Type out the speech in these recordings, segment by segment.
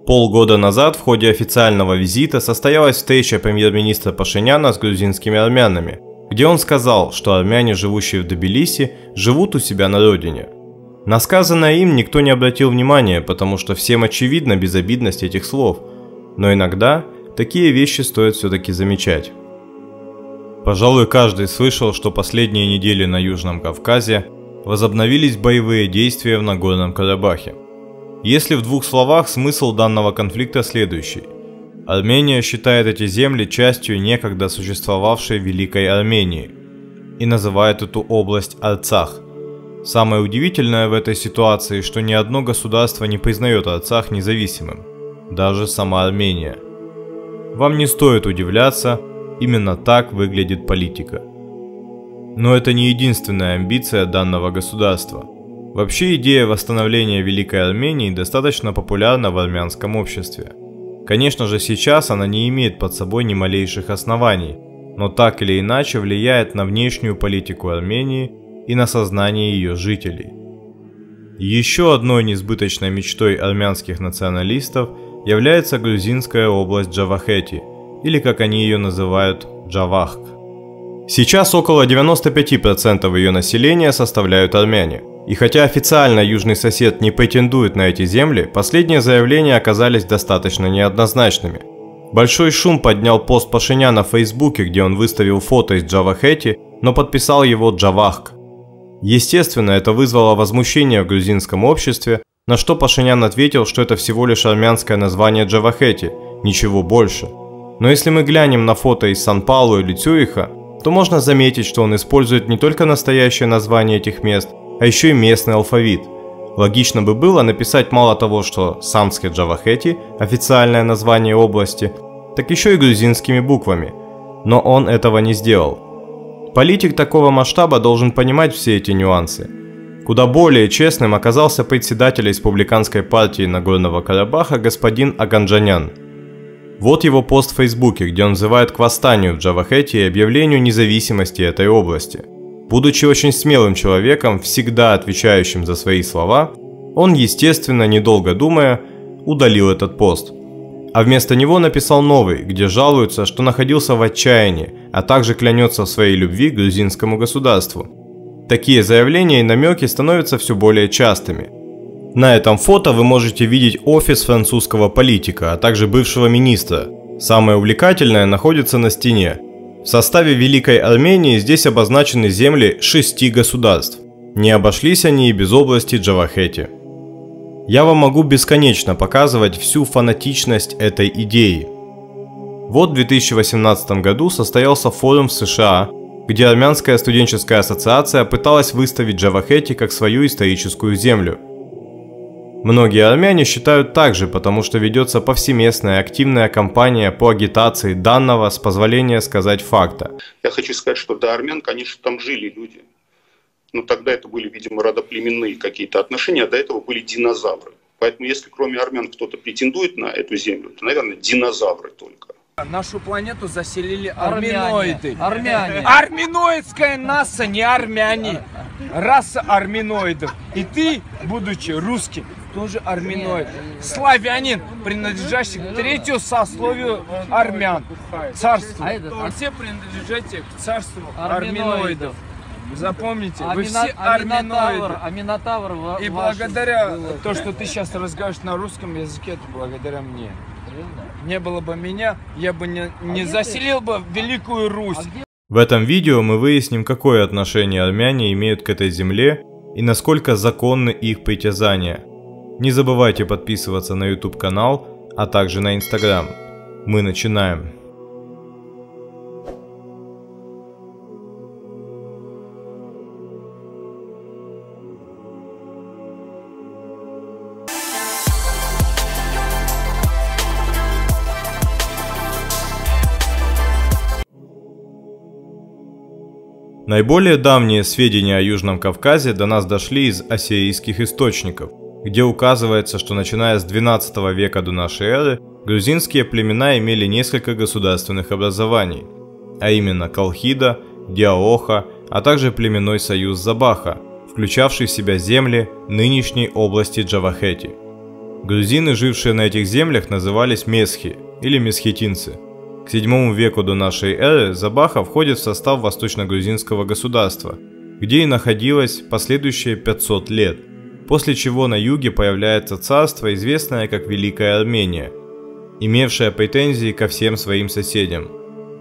Полгода назад в ходе официального визита состоялась встреча премьер-министра Пашиняна с грузинскими армянами, где он сказал, что армяне, живущие в Тбилиси, живут у себя на родине. На сказанное им никто не обратил внимания, потому что всем очевидна безобидность этих слов, но иногда такие вещи стоит все-таки замечать. Пожалуй, каждый слышал, что последние недели на Южном Кавказе возобновились боевые действия в Нагорном Карабахе. Если в двух словах, смысл данного конфликта следующий. Армения считает эти земли частью некогда существовавшей Великой Армении и называет эту область Арцах. Самое удивительное в этой ситуации, что ни одно государство не признает Арцах независимым, даже сама Армения. Вам не стоит удивляться, именно так выглядит политика. Но это не единственная амбиция данного государства. Вообще идея восстановления Великой Армении достаточно популярна в армянском обществе. Конечно же, сейчас она не имеет под собой ни малейших оснований, но так или иначе влияет на внешнюю политику Армении и на сознание ее жителей. Еще одной несбыточной мечтой армянских националистов является грузинская область Джавахети, или как они ее называют, Джавахк. Сейчас около 95% ее населения составляют армяне. И хотя официально южный сосед не претендует на эти земли, последние заявления оказались достаточно неоднозначными. Большой шум поднял пост Пашиняна в Фейсбуке, где он выставил фото из Джавахети, но подписал его Джавахк. Естественно, это вызвало возмущение в грузинском обществе, на что Пашинян ответил, что это всего лишь армянское название Джавахети, ничего больше. Но если мы глянем на фото из Сан-Паулу или Цюриха, то можно заметить, что он использует не только настоящее название этих мест, а еще и местный алфавит. Логично бы было написать мало того, что Самское Джавахети – официальное название области, так еще и грузинскими буквами. Но он этого не сделал. Политик такого масштаба должен понимать все эти нюансы. Куда более честным оказался председатель республиканской партии Нагорного Карабаха господин Аганджанян. Вот его пост в Фейсбуке, где он взывает к восстанию в Джавахети и объявлению независимости этой области. Будучи очень смелым человеком, всегда отвечающим за свои слова, он, естественно, недолго думая, удалил этот пост. А вместо него написал новый, где жалуется, что находился в отчаянии, а также клянется в своей любви к грузинскому государству. Такие заявления и намеки становятся все более частыми. На этом фото вы можете видеть офис французского политика, а также бывшего министра. Самое увлекательное находится на стене. В составе Великой Армении здесь обозначены земли 6 государств. Не обошлись они и без области Джавахети. Я вам могу бесконечно показывать всю фанатичность этой идеи. Вот в 2018 году состоялся форум в США, где Армянская студенческая ассоциация пыталась выставить Джавахети как свою историческую землю. Многие армяне считают так же, потому что ведется повсеместная активная кампания по агитации данного, с позволения сказать, факта. Я хочу сказать, что до армян, конечно, там жили люди. Но тогда это были, видимо, родоплеменные какие-то отношения, а до этого были динозавры. Поэтому если кроме армян кто-то претендует на эту землю, то, наверное, динозавры только. Нашу планету заселили арминоиды. Армяне. Арминоидская нация, не армяне. Раса арминоидов. И ты, будучи русским, тоже арминоид. Славянин, принадлежащий к третьему сословию армян. Царству. Все принадлежите к царству арминоидов. Запомните, вы все арминоиды. Аминотавр. И благодаря то, что ты сейчас разговариваешь на русском языке, это благодаря мне. Не было бы меня, я бы не заселил бы Великую Русь. В этом видео мы выясним, какое отношение армяне имеют к этой земле и насколько законны их притязания. Не забывайте подписываться на YouTube канал, а также на Instagram. Мы начинаем. Наиболее давние сведения о Южном Кавказе до нас дошли из ассирийских источников, где указывается, что начиная с XII века до нашей эры грузинские племена имели несколько государственных образований, а именно Колхида, Диаоха, а также племенной союз Забаха, включавший в себя земли нынешней области Джавахети. Грузины, жившие на этих землях, назывались месхи или месхетинцы. К VII веку до нашей эры Забаха входит в состав восточно-грузинского государства, где и находилось последующие 500 лет, после чего на юге появляется царство, известное как Великая Армения, имевшее претензии ко всем своим соседям.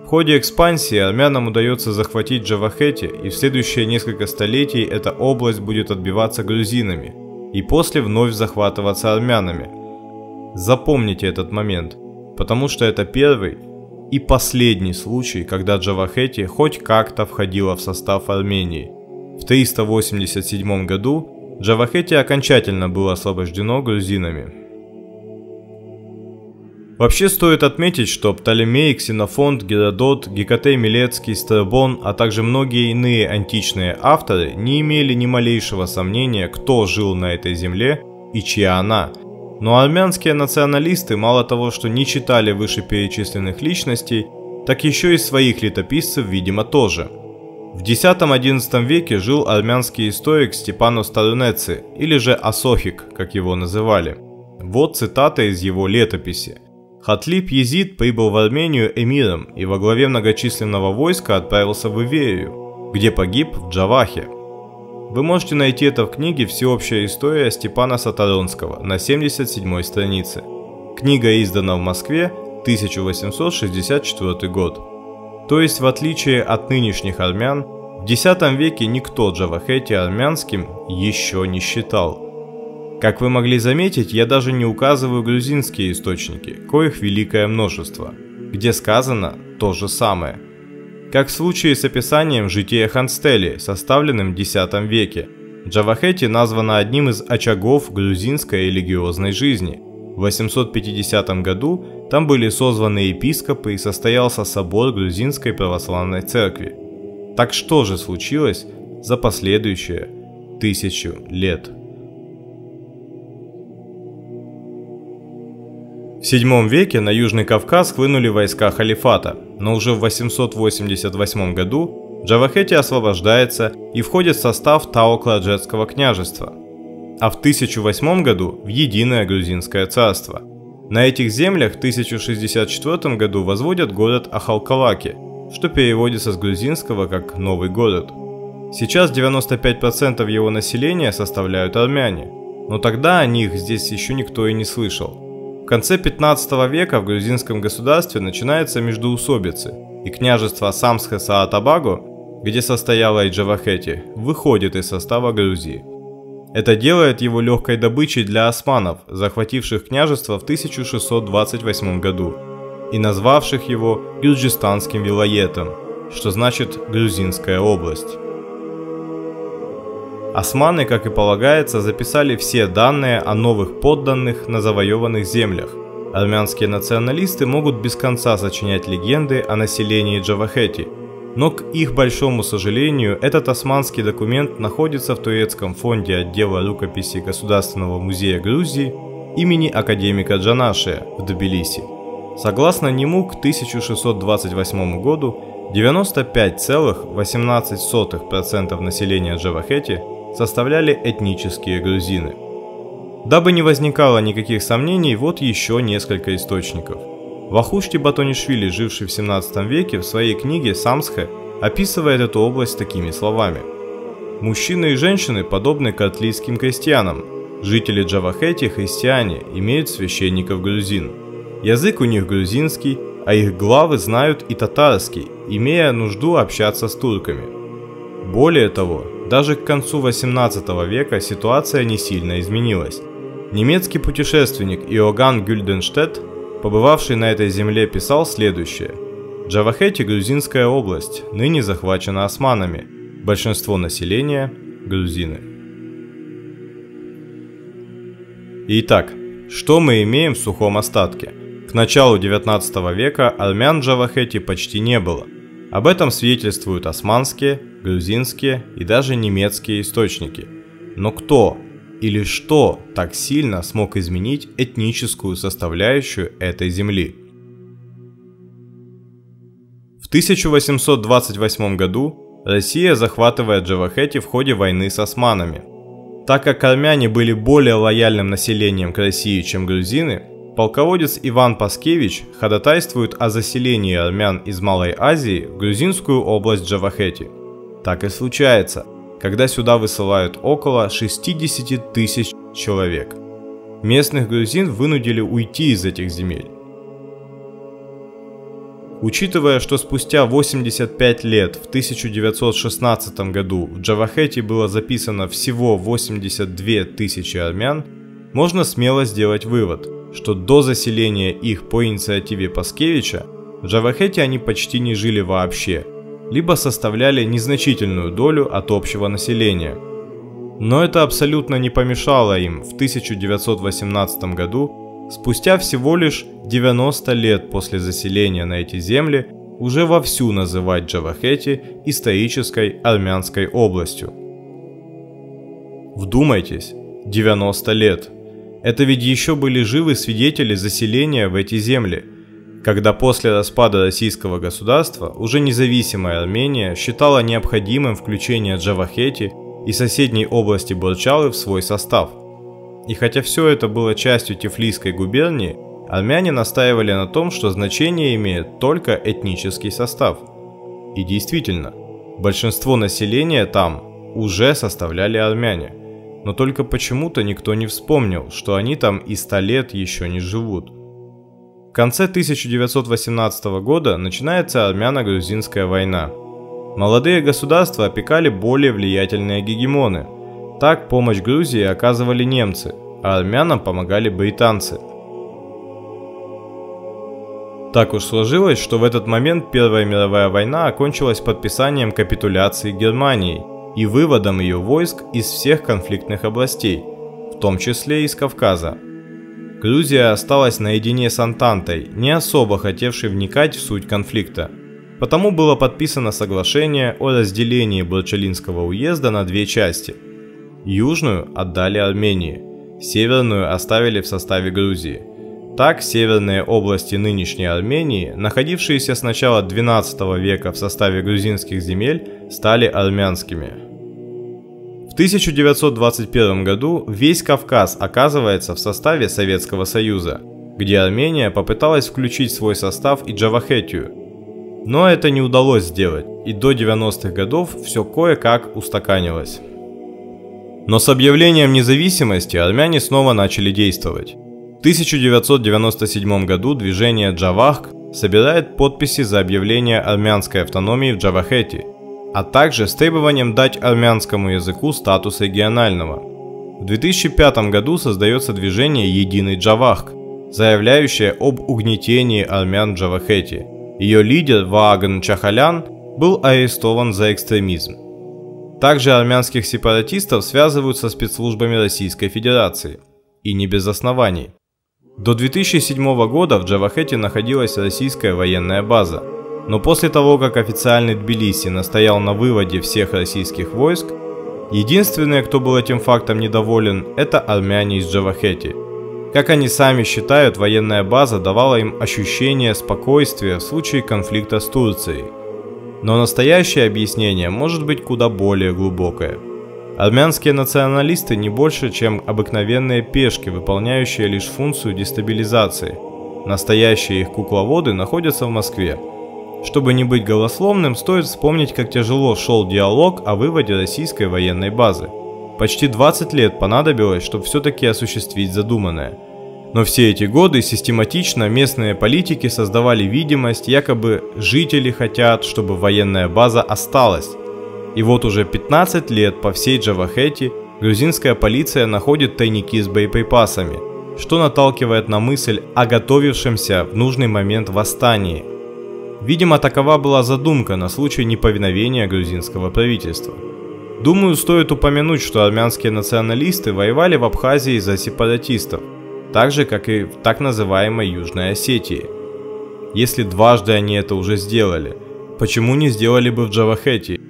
В ходе экспансии армянам удается захватить Джавахети, и в следующие несколько столетий эта область будет отбиваться грузинами, и после вновь захватываться армянами. Запомните этот момент, потому что это первый и последний случай, когда Джавахети хоть как-то входила в состав Армении. В 387 году Джавахети окончательно было освобождено грузинами. Вообще стоит отметить, что Птолемей, Ксенофонт, Геродот, Гекатей Милецкий, Страбон, а также многие иные античные авторы не имели ни малейшего сомнения, кто жил на этой земле и чья она. Но армянские националисты мало того, что не читали вышеперечисленных личностей, так еще и своих летописцев, видимо, тоже. В X-XI веке жил армянский историк Степанос Старунеци, или же Асохик, как его называли. Вот цитата из его летописи. Хатлип Езид прибыл в Армению эмиром и во главе многочисленного войска отправился в Иверию, где погиб в Джавахе. Вы можете найти это в книге «Всеобщая история» Степаноса Таронского на 77-й странице. Книга издана в Москве, 1864 год. То есть, в отличие от нынешних армян, в X веке никто Джавахети армянским еще не считал. Как вы могли заметить, я даже не указываю грузинские источники, коих великое множество, где сказано то же самое. Как в случае с описанием жития Ханстели, составленным в X веке, Джавахети названа одним из очагов грузинской религиозной жизни. В 850 году там были созваны епископы и состоялся собор грузинской православной церкви. Так что же случилось за последующие 1000 лет? В VII веке на Южный Кавказ хлынули войска халифата, но уже в 888 году Джавахети освобождается и входит в состав Тао-Кладжетского княжества, а в 1008 году в Единое Грузинское царство. На этих землях в 1064 году возводят город Ахалкалаки, что переводится с грузинского как «новый город». Сейчас 95% его населения составляют армяне, но тогда о них здесь еще никто и не слышал. В конце 15 века в грузинском государстве начинаются междоусобицы, и княжество Самсхе-Саатабаго, где состояла и Джавахети, выходит из состава Грузии. Это делает его легкой добычей для османов, захвативших княжество в 1628 году и назвавших его Гюрджистанским вилаетом, что значит «Грузинская область». Османы, как и полагается, записали все данные о новых подданных на завоеванных землях. Армянские националисты могут без конца сочинять легенды о населении Джавахети, но, к их большому сожалению, этот османский документ находится в турецком фонде отдела рукописей Государственного музея Грузии имени академика Джанашия в Тбилиси. Согласно нему, к 1628 году 95,18% населения Джавахети составляли этнические грузины. Дабы не возникало никаких сомнений, вот еще несколько источников. Вахушти Батонишвили, живший в 17 веке, в своей книге «Самсхе» описывает эту область такими словами. Мужчины и женщины подобны картлийским крестьянам. Жители Джавахети, христиане, имеют священников грузин. Язык у них грузинский, а их главы знают и татарский, имея нужду общаться с турками. Более того, даже к концу 18 века ситуация не сильно изменилась. Немецкий путешественник Иоганн Гюльденштедт, побывавший на этой земле, писал следующее. Джавахети – грузинская область, ныне захвачена османами. Большинство населения – грузины. Итак, что мы имеем в сухом остатке? К началу 19 века армян в Джавахети почти не было. Об этом свидетельствуют османские, грузинские и даже немецкие источники. Но кто или что так сильно смог изменить этническую составляющую этой земли? В 1828 году Россия захватывает Джавахети в ходе войны с османами. Так как армяне были более лояльным населением к России, чем грузины, полководец Иван Паскевич ходатайствует о заселении армян из Малой Азии в грузинскую область Джавахети. Так и случается, когда сюда высылают около 60 тысяч человек. Местных грузин вынудили уйти из этих земель. Учитывая, что спустя 85 лет, в 1916 году, в Джавахети было записано всего 82 тысячи армян, можно смело сделать вывод, что до заселения их по инициативе Паскевича в Джавахети они почти не жили вообще, либо составляли незначительную долю от общего населения. Но это абсолютно не помешало им в 1918 году, спустя всего лишь 90 лет после заселения на эти земли, уже вовсю называть Джавахети исторической армянской областью. Вдумайтесь, 90 лет. Это ведь еще были живы свидетели заселения в эти земли, когда после распада российского государства уже независимая Армения считала необходимым включение Джавахети и соседней области Борчалы в свой состав. И хотя все это было частью Тифлисской губернии, армяне настаивали на том, что значение имеет только этнический состав. И действительно, большинство населения там уже составляли армяне, но только почему-то никто не вспомнил, что они там и 100 лет еще не живут. В конце 1918 года начинается армяно-грузинская война. Молодые государства опекали более влиятельные гегемоны. Так помощь Грузии оказывали немцы, а армянам помогали британцы. Так уж сложилось, что в этот момент Первая мировая война окончилась подписанием капитуляции Германией и выводом ее войск из всех конфликтных областей, в том числе и из Кавказа. Грузия осталась наедине с Антантой, не особо хотевшей вникать в суть конфликта. Потому было подписано соглашение о разделении Борчалинского уезда на две части. Южную отдали Армении, северную оставили в составе Грузии. Так, северные области нынешней Армении, находившиеся с начала XII века в составе грузинских земель, стали армянскими. В 1921 году весь Кавказ оказывается в составе Советского Союза, где Армения попыталась включить в свой состав и Джавахетию. Но это не удалось сделать, и до 90-х годов все кое-как устаканилось. Но с объявлением независимости армяне снова начали действовать. В 1997 году движение Джавахк собирает подписи за объявление армянской автономии в Джавахети, а также с требованием дать армянскому языку статус регионального. В 2005 году создается движение «Единый Джавахк», заявляющее об угнетении армян в Джавахети. Ее лидер Вааган Чахалян был арестован за экстремизм. Также армянских сепаратистов связывают со спецслужбами Российской Федерации. И не без оснований. До 2007 года в Джавахети находилась российская военная база. Но после того, как официальный Тбилиси настоял на выводе всех российских войск, единственные, кто был этим фактом недоволен, это армяне из Джавахети. Как они сами считают, военная база давала им ощущение спокойствия в случае конфликта с Турцией. Но настоящее объяснение может быть куда более глубокое. Армянские националисты не больше, чем обыкновенные пешки, выполняющие лишь функцию дестабилизации. Настоящие их кукловоды находятся в Москве. Чтобы не быть голословным, стоит вспомнить, как тяжело шел диалог о выводе российской военной базы. Почти 20 лет понадобилось, чтобы все-таки осуществить задуманное. Но все эти годы систематично местные политики создавали видимость, якобы жители хотят, чтобы военная база осталась. И вот уже 15 лет по всей Джавахети грузинская полиция находит тайники с боеприпасами, что наталкивает на мысль о готовившемся в нужный момент восстании. Видимо, такова была задумка на случай неповиновения грузинского правительства. Думаю, стоит упомянуть, что армянские националисты воевали в Абхазии за сепаратистов, так же, как и в так называемой Южной Осетии. Если дважды они это уже сделали, почему не сделали бы в Джавахети?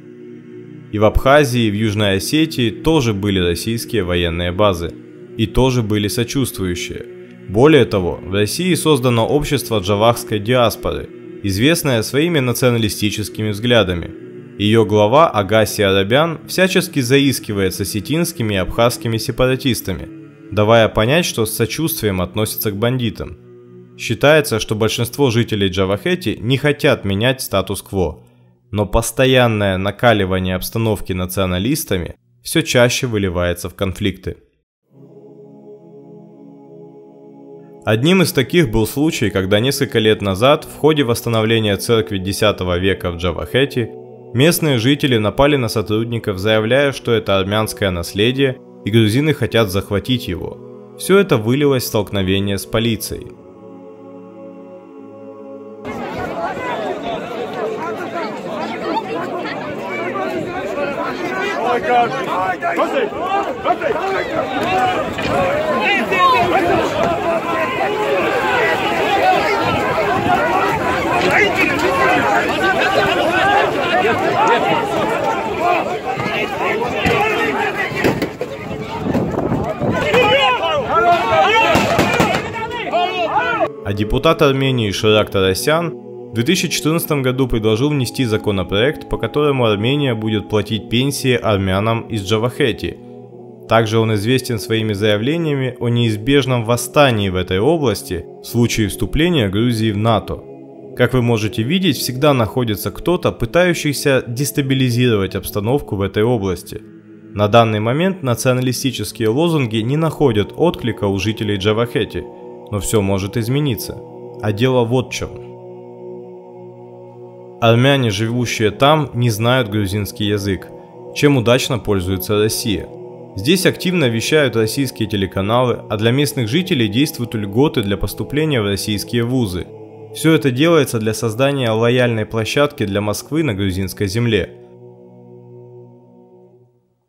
И в Абхазии, и в Южной Осетии тоже были российские военные базы, и тоже были сочувствующие. Более того, в России создано общество джавахской диаспоры, известное своими националистическими взглядами. Ее глава Агаси Арабян всячески заискивает с осетинскими и абхазскими сепаратистами, давая понять, что с сочувствием относится к бандитам. Считается, что большинство жителей Джавахети не хотят менять статус-кво, но постоянное накаливание обстановки националистами все чаще выливается в конфликты. Одним из таких был случай, когда несколько лет назад в ходе восстановления церкви X века в Джавахети местные жители напали на сотрудников, заявляя, что это армянское наследие и грузины хотят захватить его. Все это вылилось в столкновение с полицией. А депутат Армении Ширак Тарасян в 2014 году предложил внести законопроект, по которому Армения будет платить пенсии армянам из Джавахети. Также он известен своими заявлениями о неизбежном восстании в этой области в случае вступления Грузии в НАТО. Как вы можете видеть, всегда находится кто-то, пытающийся дестабилизировать обстановку в этой области. На данный момент националистические лозунги не находят отклика у жителей Джавахети, но все может измениться. А дело вот в чем. Армяне, живущие там, не знают грузинский язык, чем удачно пользуется Россия. Здесь активно вещают российские телеканалы, а для местных жителей действуют льготы для поступления в российские вузы. Все это делается для создания лояльной площадки для Москвы на грузинской земле.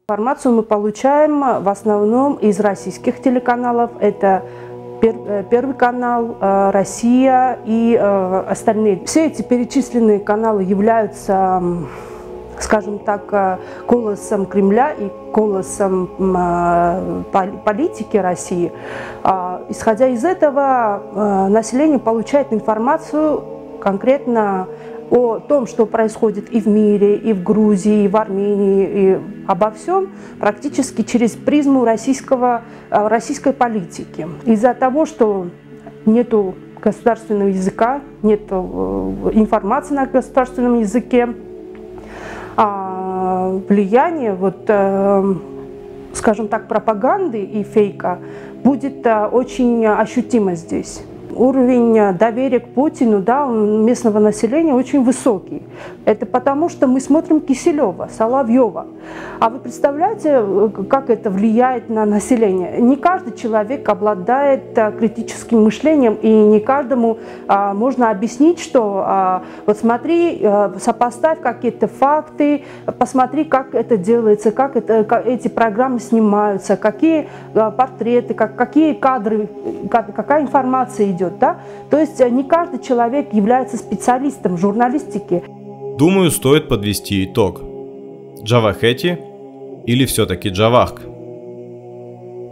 Информацию мы получаем в основном из российских телеканалов. Это Первый канал, Россия и остальные. Все эти перечисленные каналы являются, скажем так, голосом Кремля и голосом политики России. Исходя из этого, население получает информацию конкретно о том, что происходит и в мире, и в Грузии, и в Армении, и обо всем, практически через призму российской политики. Из-за того, что нету государственного языка, нету информации на государственном языке, влияние, скажем так, пропаганды и фейка будет очень ощутимо здесь. Уровень доверия к Путину, да, у местного населения очень высокий. Это потому, что мы смотрим Киселева, Соловьева. А вы представляете, как это влияет на население? Не каждый человек обладает критическим мышлением, и не каждому можно объяснить, что вот смотри, сопоставь какие-то факты, посмотри, как это делается, как эти программы снимаются, какие портреты, какие кадры, какая информация идет. Да? То есть не каждый человек является специалистом в журналистике. Думаю, стоит подвести итог. Джавахети или все-таки Джавахк?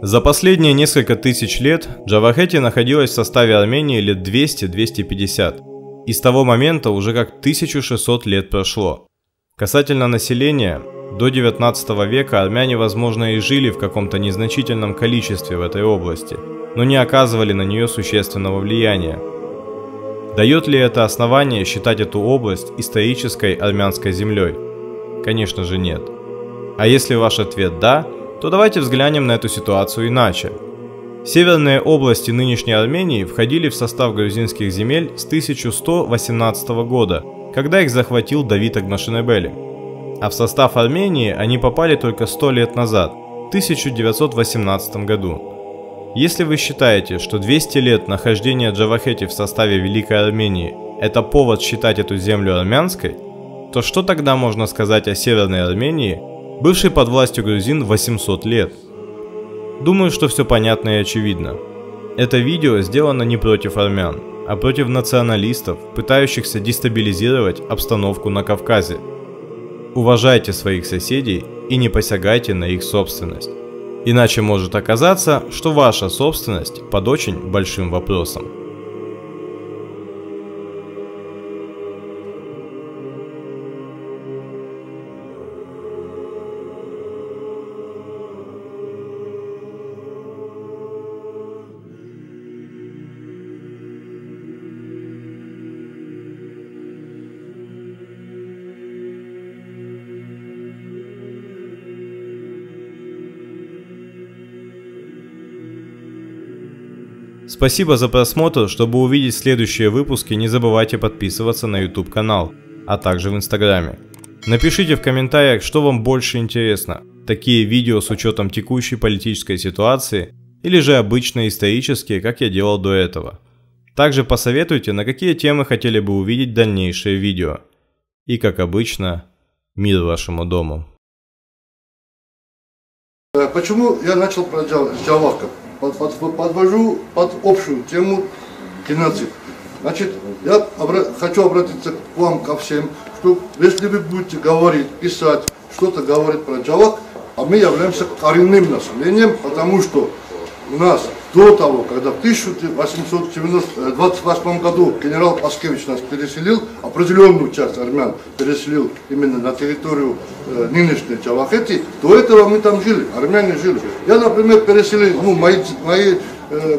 За последние несколько тысяч лет Джавахети находилась в составе Армении лет 200-250. И с того момента уже как 1600 лет прошло. Касательно населения, до 19 века армяне, возможно, и жили в каком-то незначительном количестве в этой области, но не оказывали на нее существенного влияния. Дает ли это основание считать эту область исторической армянской землей? Конечно же нет. А если ваш ответ «да», то давайте взглянем на эту ситуацию иначе. Северные области нынешней Армении входили в состав грузинских земель с 1118 года, когда их захватил Давид Агмашенебели. А в состав Армении они попали только 100 лет назад, в 1918 году. Если вы считаете, что 200 лет нахождения Джавахети в составе Великой Армении – это повод считать эту землю армянской, то что тогда можно сказать о Северной Армении, бывшей под властью грузин 800 лет? Думаю, что все понятно и очевидно. Это видео сделано не против армян, а против националистов, пытающихся дестабилизировать обстановку на Кавказе. Уважайте своих соседей и не посягайте на их собственность. Иначе может оказаться, что ваша собственность под очень большим вопросом. Спасибо за просмотр. Чтобы увидеть следующие выпуски, не забывайте подписываться на YouTube канал, а также в Инстаграме. Напишите в комментариях, что вам больше интересно. Такие видео с учетом текущей политической ситуации или же обычные исторические, как я делал до этого. Также посоветуйте, на какие темы хотели бы увидеть дальнейшие видео. И как обычно, мир вашему дому. Почему я начал про Джавахка? Подвожу под общую тему геноцид. Значит, я хочу обратиться к вам, ко всем, что если вы будете говорить, писать, что-то говорить про Джавах, а мы являемся коренным населением, потому что у нас до того, когда в 1828 году генерал Паскевич нас переселил, определенную часть армян переселил именно на территорию нынешней Джавахети, до этого мы там жили, армяне жили. Я, например, переселил, мои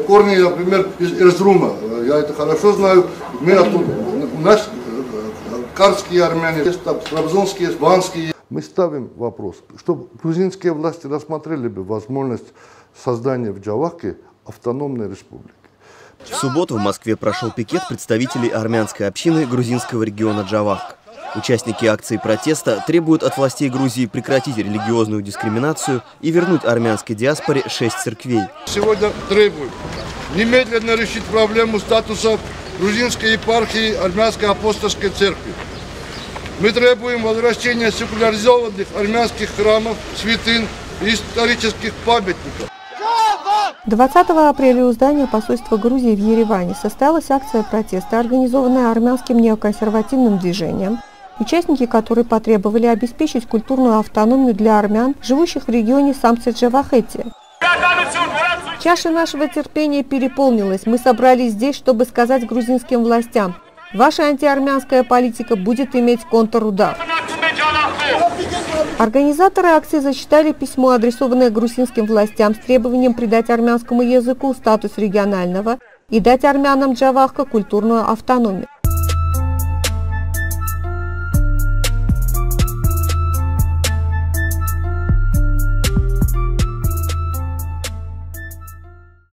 корни, например, из Эрзрума, я это хорошо знаю, у нас карские армяне, трабзонские, ванские. Мы ставим вопрос, чтобы грузинские власти рассмотрели бы возможность создания в Джавахке автономной республики. В субботу в Москве прошел пикет представителей армянской общины грузинского региона Джавахка. Участники акции протеста требуют от властей Грузии прекратить религиозную дискриминацию и вернуть армянской диаспоре 6 церквей. Сегодня требуют немедленно решить проблему статуса грузинской епархии армянской апостольской церкви. Мы требуем возвращения секуляризованных армянских храмов, святынь и исторических памятников. 20 апреля у здания посольства Грузии в Ереване состоялась акция протеста, организованная армянским неоконсервативным движением, участники которой потребовали обеспечить культурную автономию для армян, живущих в регионе Самсет-Джавахети. Чаша нашего терпения переполнилась. Мы собрались здесь, чтобы сказать грузинским властям: ваша антиармянская политика будет иметь контрудар. Организаторы акции зачитали письмо, адресованное грузинским властям с требованием придать армянскому языку статус регионального и дать армянам Джавахка культурную автономию.